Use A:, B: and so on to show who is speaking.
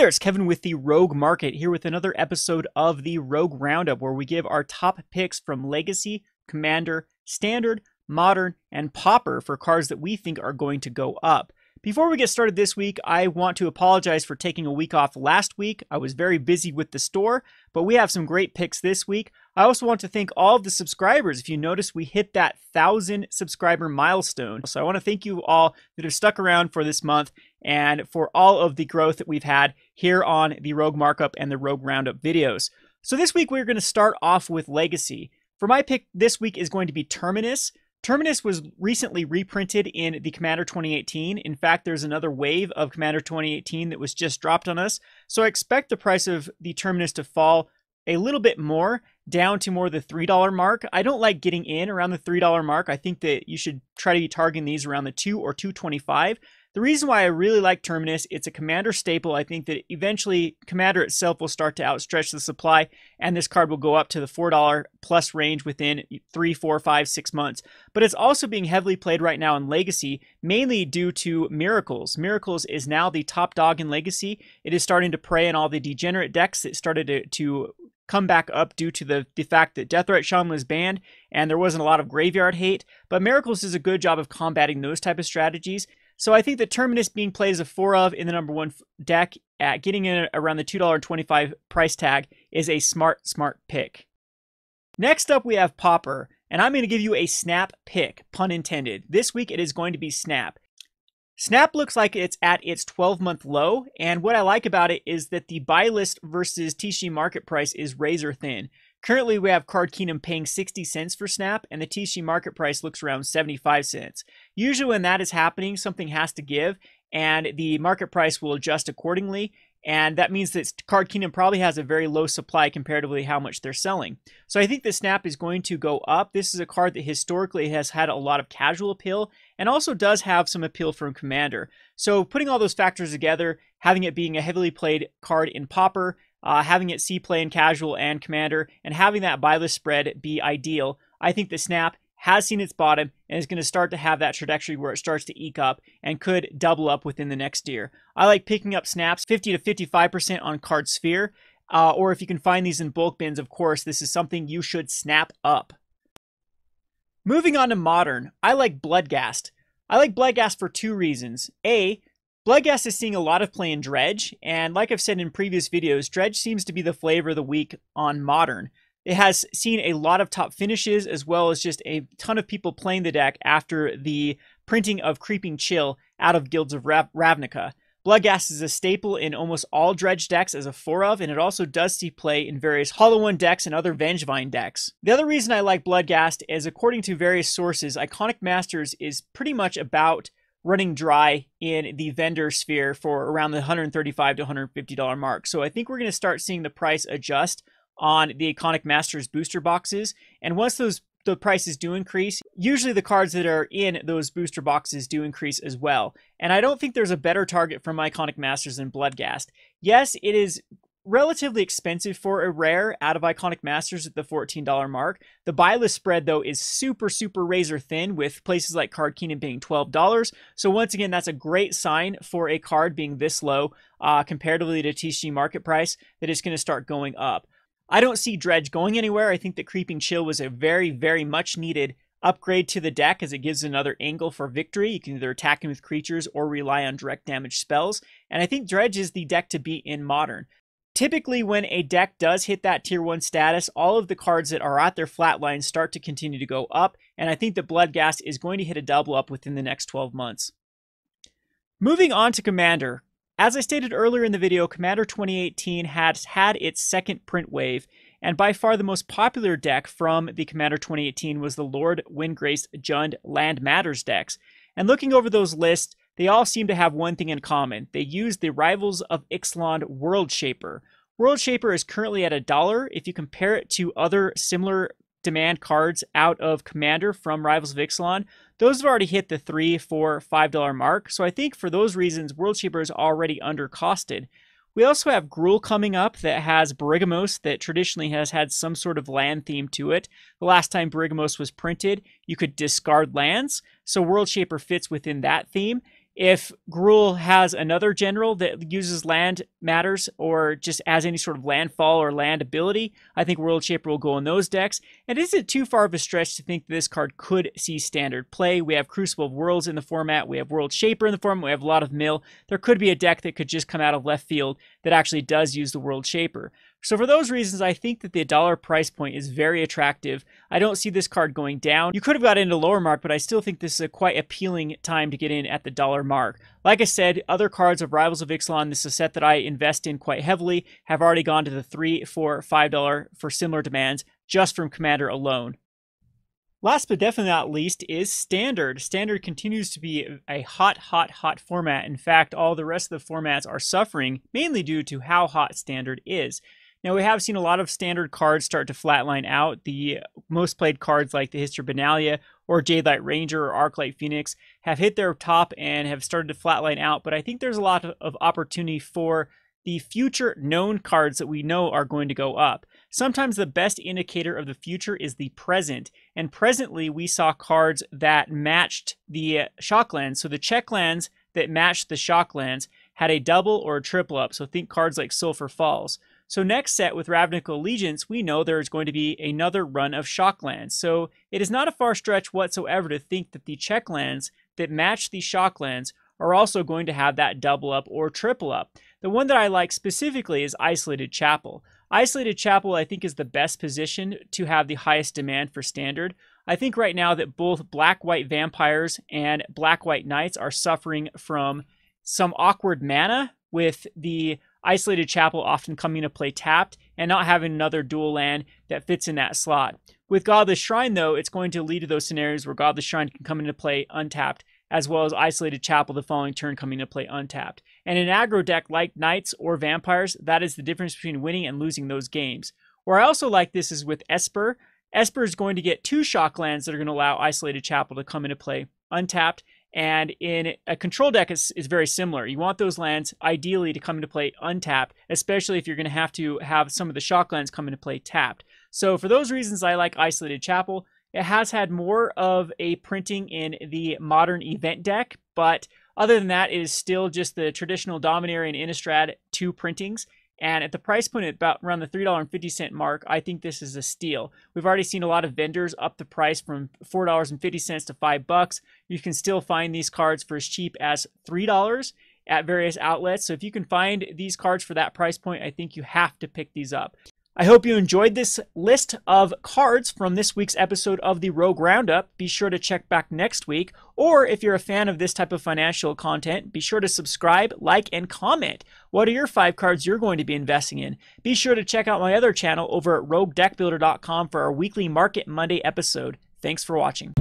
A: Hey there, it's Kevin with the Rogue Market here with another episode of the Rogue Roundup where we give our top picks from Legacy, Commander, Standard, Modern, and Pauper for cards that we think are going to go up. Before we get started this week, I want to apologize for taking a week off last week. I was very busy with the store, but we have some great picks this week. I also want to thank all of the subscribers. If you notice, we hit that 1,000 subscriber milestone. So I want to thank you all that have stuck around for this month and for all of the growth that we've had here on the Rogue Markup and the Rogue Roundup videos. So this week, we're going to start off with Legacy. For my pick this week is going to be Terminus. Terminus was recently reprinted in the Commander 2018. In fact, there's another wave of Commander 2018 that was just dropped on us. So I expect the price of the Terminus to fall a little bit more, down to more the $3 mark. I don't like getting in around the $3 mark. I think that you should try to be targeting these around the $2 or $2.25. The reason why I really like Terminus, it's a Commander staple. I think that eventually Commander itself will start to outstretch the supply, and this card will go up to the $4 plus range within 3, 4, 5, 6 months. But it's also being heavily played right now in Legacy, mainly due to Miracles. Miracles is now the top dog in Legacy. It is starting to prey on all the degenerate decks. It started to come back up due to the fact that Deathrite Shaman was banned, and there wasn't a lot of graveyard hate. But Miracles does a good job of combating those type of strategies. So I think that Terminus being played as a 4 of in the number 1 deck at getting in around the $2.25 price tag is a smart pick. Next up we have Pauper, and I'm going to give you a Snap pick, pun intended. This week it is going to be Snap. Snap looks like it's at its 12-month low, and what I like about it is that the buy list versus TCG market price is razor thin. Currently, we have Card Kingdom paying 60 cents for Snap, and the TCG market price looks around 75 cents. Usually when that is happening, something has to give, and the market price will adjust accordingly, and that means that Card Kingdom probably has a very low supply comparatively how much they're selling. So I think the Snap is going to go up. This is a card that historically has had a lot of casual appeal, and also does have some appeal from Commander. So putting all those factors together, having it being a heavily played card in Pauper, having it see play in Casual and Commander, and having that buy list spread be ideal, I think the Snap has seen its bottom and is going to start to have that trajectory where it starts to eke up and could double up within the next year. I like picking up Snaps 50 to 55% on Card Sphere, or if you can find these in bulk bins, of course, this is something you should snap up. Moving on to Modern, I like Bloodghast. I like Bloodghast for 2 reasons. A, Bloodghast is seeing a lot of play in Dredge, and like I've said in previous videos, Dredge seems to be the flavor of the week on Modern. It has seen a lot of top finishes, as well as just a ton of people playing the deck after the printing of Creeping Chill out of Guilds of Ravnica. Bloodghast is a staple in almost all Dredge decks as a 4 of, and it also does see play in various Hollow One decks and other Vengevine decks. The other reason I like Bloodghast is, according to various sources, Iconic Masters is pretty much about running dry in the vendor sphere for around the $135 to $150 mark. So I think we're going to start seeing the price adjust on the Iconic Masters booster boxes. And once the prices do increase, usually the cards that are in those booster boxes do increase as well. And I don't think there's a better target from Iconic Masters than Bloodghast. Yes, it is relatively expensive for a rare out of Iconic Masters at the $14 mark. The buy list spread, though, is super razor thin, with places like Card Kingdom being $12. So once again, that's a great sign for a card being this low comparatively to TCG market price, that it's going to start going up. I don't see Dredge going anywhere. I think that Creeping Chill was a very much needed upgrade to the deck, as it gives another angle for victory. You can either attack him with creatures or rely on direct damage spells. And I think Dredge is the deck to beat in Modern. Typically, when a deck does hit that tier 1 status, all of the cards that are at their flat line start to continue to go up, and I think that Bloodghast is going to hit a double up within the next 12 months. Moving on to Commander. As I stated earlier in the video, Commander 2018 has had its second print wave, and by far the most popular deck from the Commander 2018 was the Lord Windgrace Jund Land Matters decks. And looking over those lists, they all seem to have one thing in common. They use the Rivals of Ixalan World Shaper. World Shaper is currently at $1. If you compare it to other similar demand cards out of Commander from Rivals of Ixalan, those have already hit the $3, $4, $5 mark. So I think for those reasons, World Shaper is already undercosted. We also have Gruul coming up that has Berigamos that traditionally has had some sort of land theme to it. The last time Berigamos was printed, you could discard lands, so World Shaper fits within that theme. If Gruul has another general that uses land matters or just as any sort of landfall or land ability, I think World Shaper will go in those decks. And is it too far of a stretch to think that this card could see standard play? We have Crucible of Worlds in the format, we have World Shaper in the format, we have a lot of mill. There could be a deck that could just come out of left field that actually does use the World Shaper. So for those reasons, I think that the $1 price point is very attractive. I don't see this card going down. You could have got into lower mark, but I still think this is a quite appealing time to get in at the $1 mark. Like I said, other cards of Rivals of Ixalan, this is a set that I invest in quite heavily, have already gone to the $3, $4, $5 for similar demands just from Commander alone. Last but definitely not least is Standard. Standard continues to be a hot format. In fact, all the rest of the formats are suffering, mainly due to how hot Standard is. Now, we have seen a lot of Standard cards start to flatline out. The most played cards like the History of Benalia or Jadelight Ranger or Arclight Phoenix have hit their top and have started to flatline out, but I think there's a lot of opportunity for the future known cards that we know are going to go up. Sometimes the best indicator of the future is the present, and presently we saw cards that matched the shock lands. So the check lands that matched the shock lands had a double or a triple up, so think cards like Sulphur Falls. So next set with Ravnical Allegiance, we know there is going to be another run of shock lands. So it is not a far stretch whatsoever to think that the check lands that match the shock lands are also going to have that double up or triple up. The one that I like specifically is Isolated Chapel. Isolated Chapel, I think, is the best position to have the highest demand for Standard. I think right now that both Black-White Vampires and Black-White Knights are suffering from some awkward mana, with the Isolated Chapel often coming to play tapped and not having another dual land that fits in that slot. With Godless Shrine, though, it's going to lead to those scenarios where Godless Shrine can come into play untapped, as well as Isolated Chapel the following turn coming into play untapped. And in an aggro deck like Knights or Vampires, that is the difference between winning and losing those games. Where I also like this is with Esper. Esper is going to get 2 shock lands that are going to allow Isolated Chapel to come into play untapped. And in a control deck is very similar. You want those lands ideally to come into play untapped, especially if you're going to have some of the shock lands come into play tapped. So for those reasons, I like Isolated Chapel. It has had more of a printing in the modern event deck, but other than that, it is still just the traditional Dominaria and Innistrad 2 printings. And at the price point at about around the $3.50 mark, I think this is a steal. We've already seen a lot of vendors up the price from $4.50 to $5. You can still find these cards for as cheap as $3 at various outlets. So if you can find these cards for that price point, I think you have to pick these up. I hope you enjoyed this list of cards from this week's episode of the Rogue Roundup. Be sure to check back next week. Or if you're a fan of this type of financial content, be sure to subscribe, like, and comment. What are your 5 cards you're going to be investing in? Be sure to check out my other channel over at roguedeckbuilder.com for our weekly Market Monday episode. Thanks for watching.